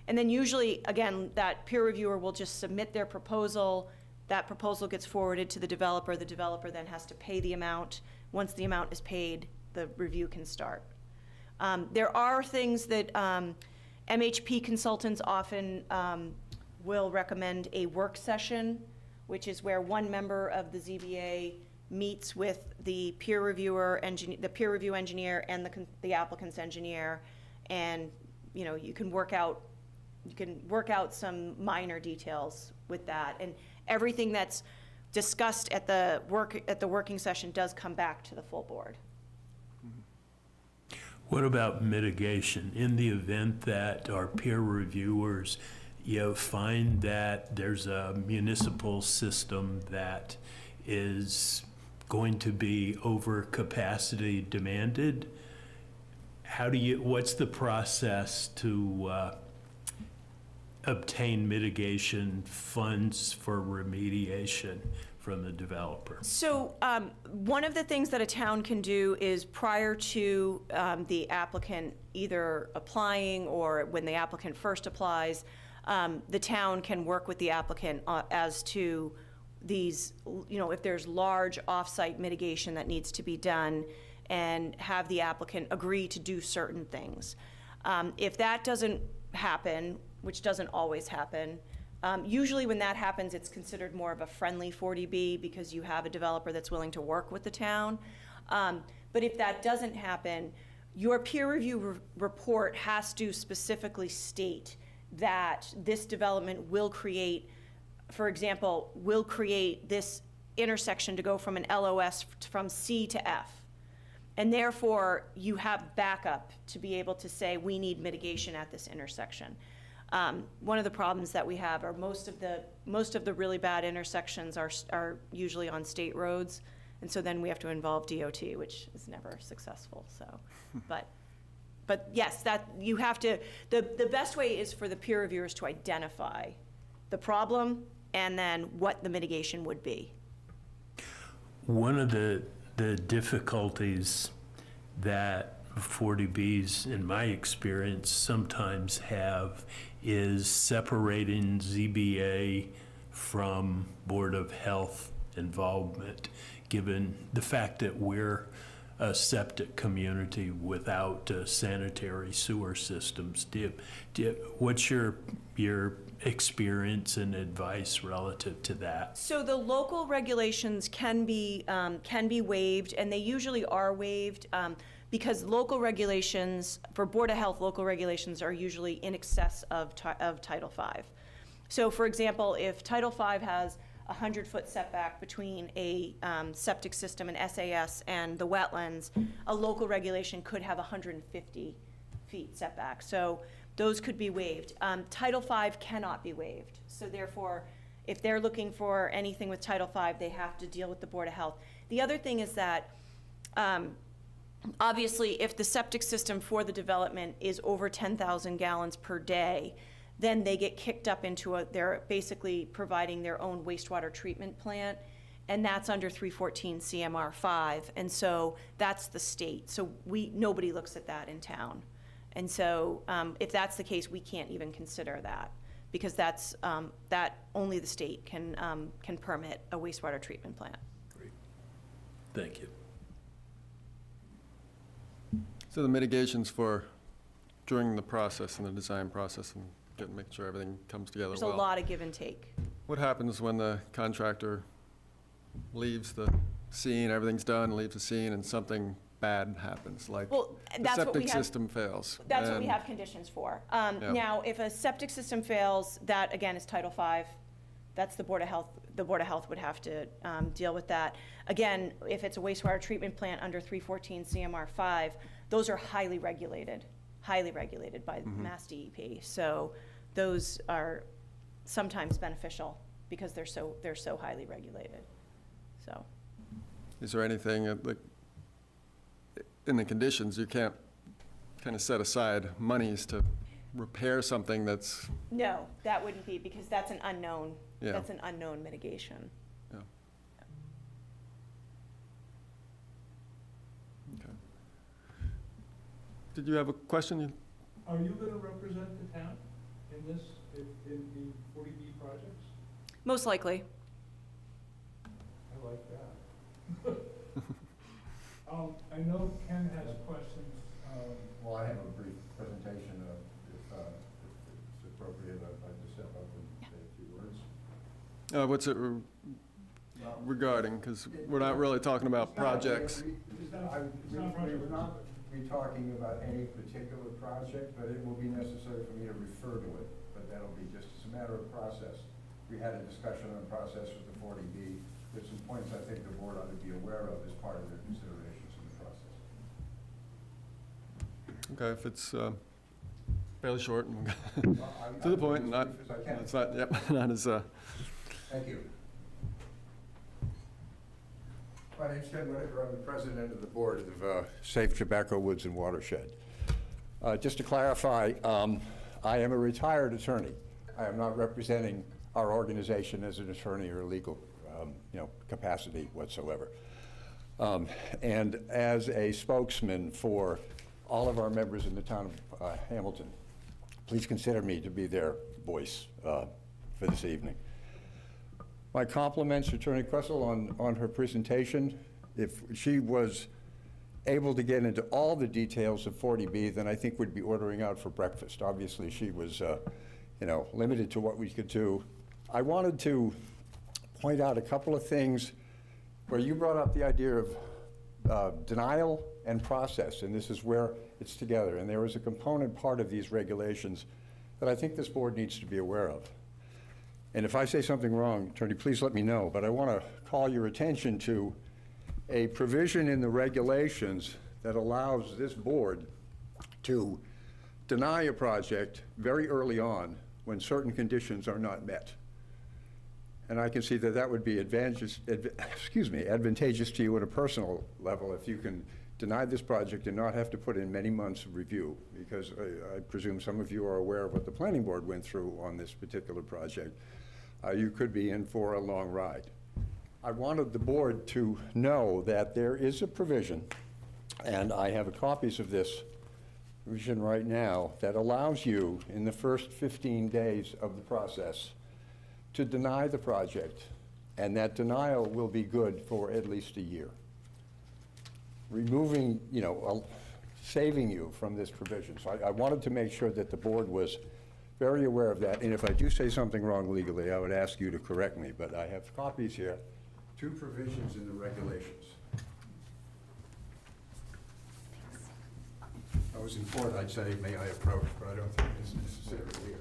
and then usually, again, that peer reviewer will just submit their proposal. That proposal gets forwarded to the developer. The developer then has to pay the amount. Once the amount is paid, the review can start. There are things that MHP consultants often will recommend a work session, which is where one member of the ZBA meets with the peer reviewer, the peer review engineer, and the applicant's engineer, and you can work out some minor details with that, and everything that's discussed at the working session does come back to the full board. What about mitigation? In the event that our peer reviewers, find that there's a municipal system that is going to be over capacity demanded, what's the process to obtain mitigation funds for remediation from the developer? So one of the things that a town can do is prior to the applicant either applying or when the applicant first applies, the town can work with the applicant as to these, if there's large off-site mitigation that needs to be done, and have the applicant agree to do certain things. If that doesn't happen, which doesn't always happen, usually when that happens, it's considered more of a friendly 40B because you have a developer that's willing to work with the town. But if that doesn't happen, your peer review report has to specifically state that this development will create, for example, will create this intersection to go from an LOS from C to F. And therefore, you have backup to be able to say, we need mitigation at this intersection. One of the problems that we have are most of the really bad intersections are usually on state roads, and so then we have to involve DOT, which is never successful. So, but yes, that you have to. The best way is for the peer reviewers to identify the problem and then what the mitigation would be. One of the difficulties that 40Bs, in my experience, sometimes have is separating ZBA from Board of Health involvement, given the fact that we're a septic community without sanitary sewer systems. What's your experience and advice relative to that? So the local regulations can be waived, and they usually are waived because local regulations, for Board of Health, local regulations are usually in excess of Title V. So for example, if Title V has a 100-foot setback between a septic system, an SAS, and the wetlands, a local regulation could have 150 feet setback. So those could be waived. Title V cannot be waived. So therefore, if they're looking for anything with Title V, they have to deal with the Board of Health. The other thing is that obviously, if the septic system for the development is over 10,000 gallons per day, then they get kicked up into they're basically providing their own wastewater treatment plant, and that's under 314 CMR 5, and so that's the state. So nobody looks at that in town. And so if that's the case, we can't even consider that, because that's that only the state can permit a wastewater treatment plant. Great. Thank you. So the mitigations for during the process and the design process and make sure everything comes together well. There's a lot of give and take. What happens when the contractor leaves the scene, everything's done, leaves the scene, and something bad happens, like the septic system fails? That's what we have conditions for. Now, if a septic system fails, that again is Title V. That's the Board of Health. The Board of Health would have to deal with that. Again, if it's a wastewater treatment plant under 314 CMR 5, those are highly regulated by Mass DEP. So those are sometimes beneficial because they're so highly regulated. So. Is there anything, like, in the conditions, you can't kind of set aside monies to repair something that's, No, that wouldn't be, because that's an unknown, Yeah. that's an unknown mitigation. yeah. Okay. Did you have a question? Are you gonna represent the town in this, in the 40B projects? Most likely. I like that. I know Ken has questions. Well, I have a brief presentation of, if it's appropriate, I'd like to step up and say a few words. What's it regarding? Because we're not really talking about projects. We will not be talking about any particular project, but it will be necessary for me to refer to it, but that'll be just as a matter of process. We had a discussion on process with the 40B. There's some points I think the board ought to be aware of as part of their considerations in the process. Okay, if it's fairly short and Well, to the point, and I'll not, be as brief as I can. it's not, yep, not as, Thank you. My name's Ken Whitaker. I'm the president of the board of Safe Tobacco Woods and Watershed. Just to clarify, I am a retired attorney. I am not representing our organization as an attorney or legal capacity whatsoever. And as a spokesman for all of our members in the town of Hamilton, please consider me to be their voice for this evening. My compliments to Attorney Kressel on her presentation. If she was able to get into all the details of 40B, then I think we'd be ordering out for breakfast. Obviously, she was limited to what we could do. I wanted to point out a couple of things where you brought up the idea of denial and process, and this is where it's together. And there is a component part of these regulations that I think this board needs to be aware of. And if I say something wrong, Attorney, please let me know, but I want to call your attention to a provision in the regulations that allows this board to deny a project very early on when certain conditions are not met. And I can see that that would be advantageous to you at a personal level if you can deny this project and not have to put in many months of review, because I presume some of you are aware of what the planning board went through on this particular project. You could be in for a long ride. I wanted the board to know that there is a provision, and I have copies of this provision right now, that allows you in the first 15 days of the process to deny the project, and that denial will be good for at least a year. Removing, saving you from this provision. So I wanted to make sure that the board was very aware of that, and if I do say something wrong legally, I would ask you to correct me, but I have copies here, 2 provisions in the regulations. If I was in court, I'd say, may I approach, but I don't think it's necessarily here.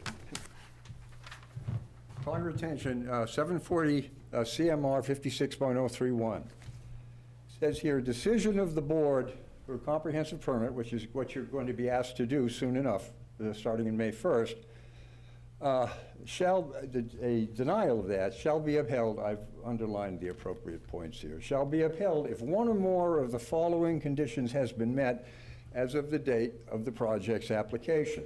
Call your attention, 740 CMR 56.031. Says here, decision of the board for a comprehensive permit, which is what you're going to be asked to do soon enough, starting in May 1st, a denial of that shall be upheld, I've underlined the appropriate points here, shall be upheld if one or more of the following conditions has been met as of the date of the project's application.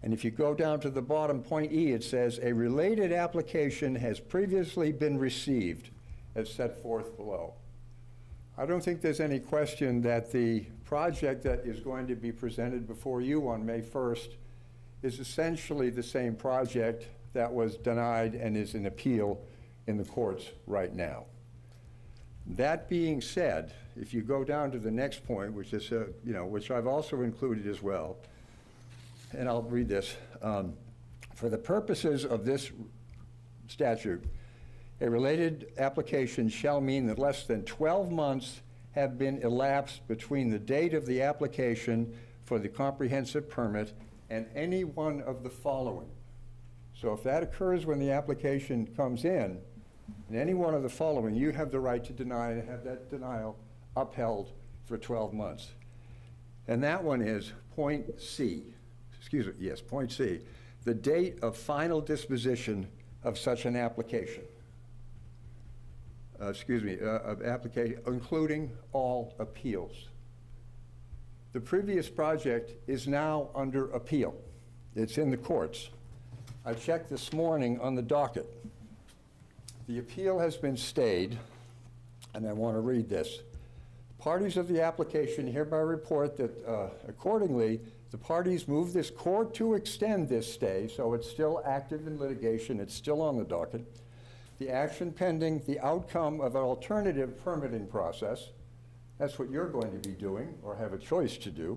And if you go down to the bottom, point E, it says, a related application has previously been received as set forth below. I don't think there's any question that the project that is going to be presented before you on May 1st is essentially the same project that was denied and is in appeal in the courts right now. That being said, if you go down to the next point, which is, which I've also included as well, and I'll read this. For the purposes of this statute, a related application shall mean that less than 12 months have been elapsed between the date of the application for the comprehensive permit and any one of the following. So if that occurs when the application comes in any one of the following, you have the right to deny and have that denial upheld for 12 months. And that one is point C, excuse me, yes, point C, the date of final disposition of such an application. Of application, including all appeals. The previous project is now under appeal. It's in the courts. I checked this morning on the docket. The appeal has been stayed, and I want to read this. Parties of the application hereby report that accordingly, the parties move this court to extend this stay, so it's still active in litigation, it's still on the docket. The action pending the outcome of an alternative permitting process. That's what you're going to be doing, or have a choice to do.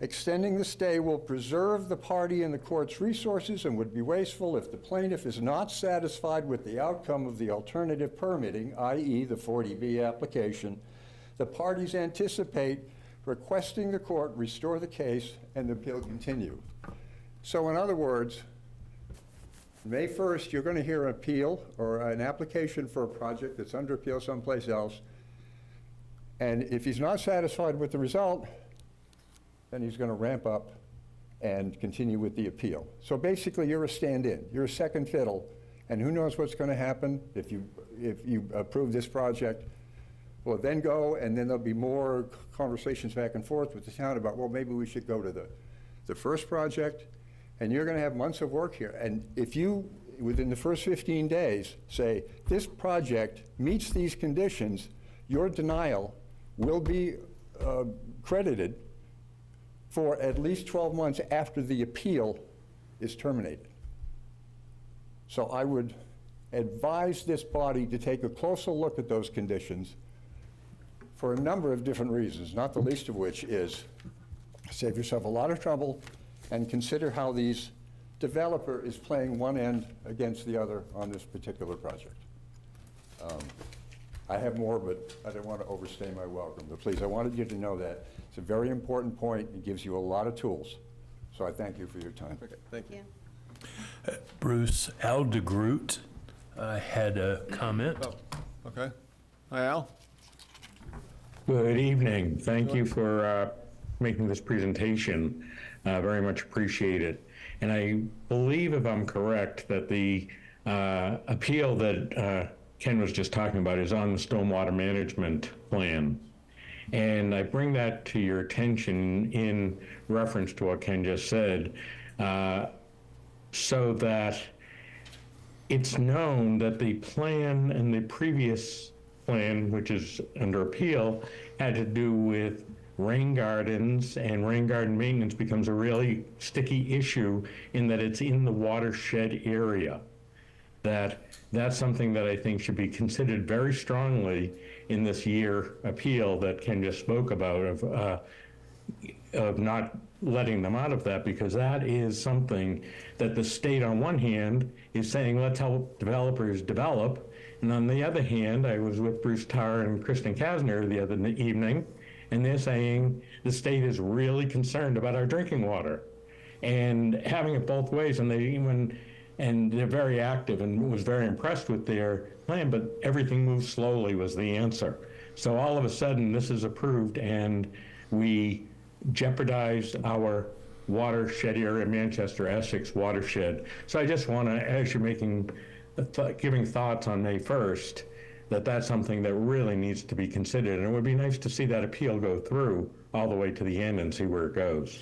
Extending the stay will preserve the party and the court's resources and would be wasteful if the plaintiff is not satisfied with the outcome of the alternative permitting, i.e. the 40B application. The parties anticipate requesting the court restore the case and the appeal continue. So in other words, May 1st, you're going to hear an appeal or an application for a project that's under appeal someplace else. And if he's not satisfied with the result, then he's going to ramp up and continue with the appeal. So basically, you're a stand-in. You're a second fiddle. And who knows what's going to happen if you approve this project. Well, then go, and then there'll be more conversations back and forth with the town about, well, maybe we should go to the first project. And you're going to have months of work here. And if you, within the first 15 days, say, this project meets these conditions, your denial will be credited for at least 12 months after the appeal is terminated. So I would advise this body to take a closer look at those conditions for a number of different reasons, not the least of which is save yourself a lot of trouble and consider how these developer is playing one end against the other on this particular project. I have more, but I don't want to overstay my welcome. But please, I wanted you to know that. It's a very important point. It gives you a lot of tools. So I thank you for your time. Okay, thank you. Bruce, Al DeGroot had a comment. Oh, okay. Hi, Al. Good evening. Thank you for making this presentation. Very much appreciate it. And I believe, if I'm correct, that the appeal that Ken was just talking about is on the stormwater management plan. And I bring that to your attention in reference to what Ken just said, so that it's known that the plan and the previous plan, which is under appeal, had to do with rain gardens, and rain garden maintenance becomes a really sticky issue in that it's in the watershed area. That's something that I think should be considered very strongly in this year appeal that Ken just spoke about of not letting them out of that, because that is something that the state on one hand is saying, let's help developers develop. And on the other hand, I was with Bruce Tarr and Kristen Kasner the other evening, and they're saying the state is really concerned about our drinking water. And having it both ways, and they're very active and was very impressed with their plan, but everything moves slowly was the answer. So all of a sudden, this is approved, and we jeopardized our watershed area, Manchester, Essex watershed. So I just want to, as you're giving thoughts on May 1st, that's something that really needs to be considered. And it would be nice to see that appeal go through all the way to the end and see where it goes.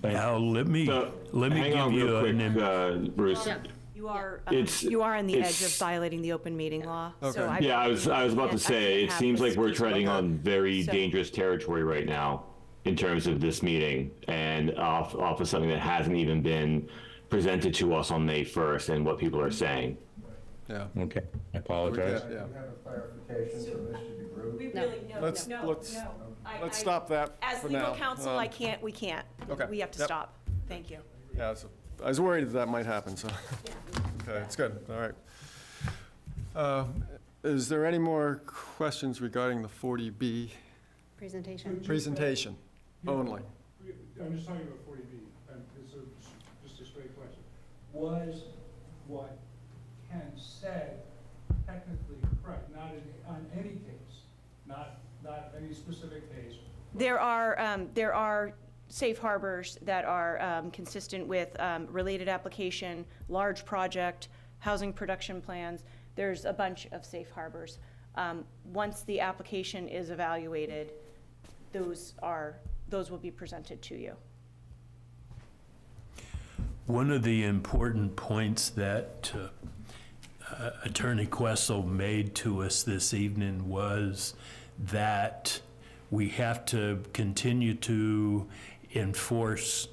Now, let me give you an Bruce. Yeah. You are, It's- you are on the edge of it's- violating the open meeting law. Okay. So Yeah, I was about to say, it have seems this like we're speech. treading on very So- dangerous territory right now in terms of this meeting, and off of something that hasn't even been presented to us on May 1st and what people are saying. Yeah. Okay, I apologize. Yeah. You have a clarification from Mr. DeGroot? We No. really, no, Let's- no, let's- no. Let's stop that As for legal now. counsel, we can't. okay. We have to Yep. stop. Thank you. Yeah, so I was worried that might happen, so, okay, it's good, all right. Is there any more questions regarding the 40B Presentation. presentation only? I'm just talking about 40B, and it's just a straight question. was what Ken said technically correct? Not on any case, not any specific case. There are safe harbors that are consistent with related application, large project, housing production plans. There's a bunch of safe harbors. Once the application is evaluated, those will be presented to you. One of the important points that Attorney Questle made to us this evening was that we have to continue to enforce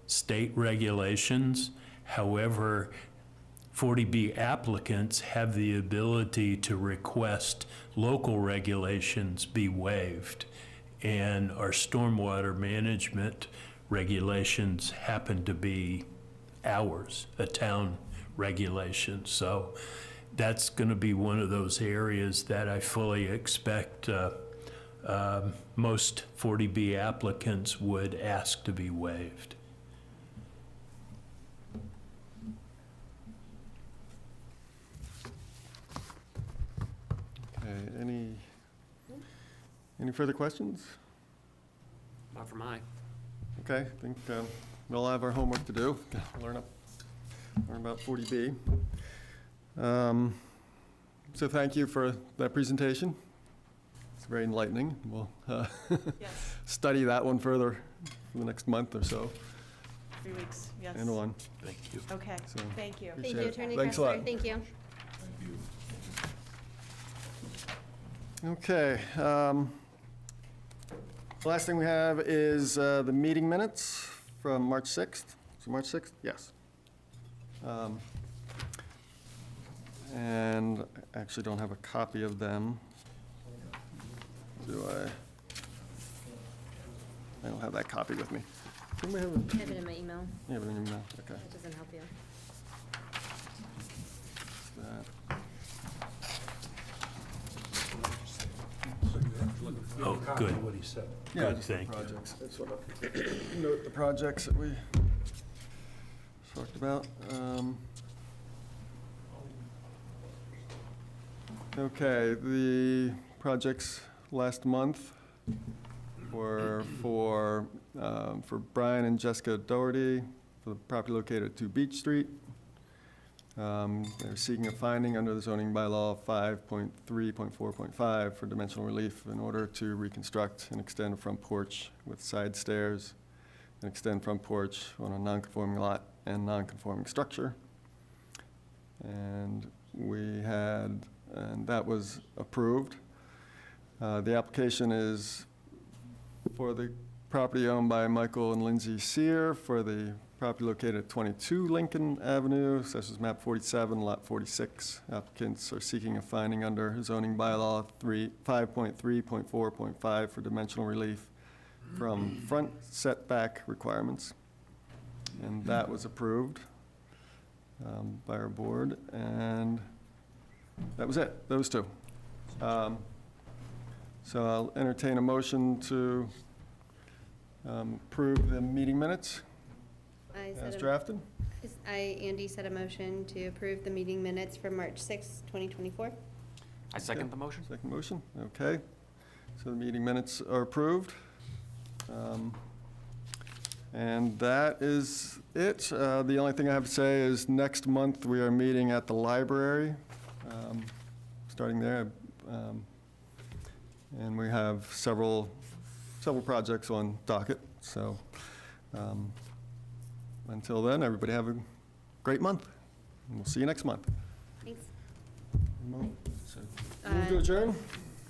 state regulations. However, 40B applicants have the ability to request local regulations be waived. And our stormwater management regulations happen to be ours, a town regulation. So that's going to be one of those areas that I fully expect most 40B applicants would ask to be waived. Okay, any further questions? Not for mine. Okay, I think we all have our homework to do, learn about 40B. So thank you for that presentation. It's very enlightening. We'll Yes. study that one further for the next month or so, 3 weeks, yes. and on. Thank you. Okay, So- thank you. Appreciate Thank you, it. Attorney Thanks a Kessler. lot. Thank you. Okay. Last thing we have is the meeting minutes from March 6th. So March 6th? Yes. And I actually don't have a copy of them. Do I? I don't have that copy with me. Anybody have I have it in my email. a, you have it in your email? Okay. That doesn't help you. That. Oh, good. What he said. Yeah, Good, just the thank you. projects. I sort of note the projects that we talked about. Okay, the projects last month were for Brian and Jessica Doherty for the property located at 2 Beach Street. They're seeking a finding under the zoning bylaw 5.3.4.5 for dimensional relief in order to reconstruct and extend a front porch with side stairs and extend front porch on a non-conforming lot and non-conforming structure. And that was approved. The application is for the property owned by Michael and Lindsay Sear for the property located at 22 Lincoln Avenue, Assessors Map 47, Lot 46. Applicants are seeking a finding under zoning bylaw 5.3.4.5 for dimensional relief from front setback requirements. And that was approved by our board, and that was it, those two. So I'll entertain a motion to approve the meeting minutes as drafted. Andy, said a motion to approve the meeting minutes for March 6, 2024. I second the motion. Second motion, okay. So the meeting minutes are approved. And that is it. The only thing I have to say is next month we are meeting at the library, starting there. And we have several projects on docket, so until then, everybody have a great month, and we'll see you next month. Thanks. Move to adjourn?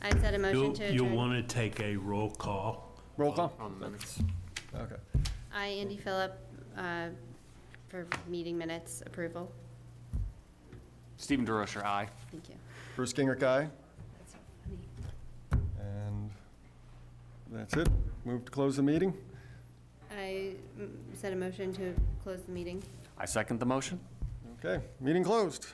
I said a motion to adjourn. You'll want to take a roll call. Roll call? On the minutes. Okay. I, Andy Phillip, for meeting minutes approval. Stephen DeRocher, aye. Thank you. Bruce Gingrich, aye. That's so funny. And that's it. Move to close the meeting? I said a motion to close the meeting. I second the motion. Okay, meeting closed.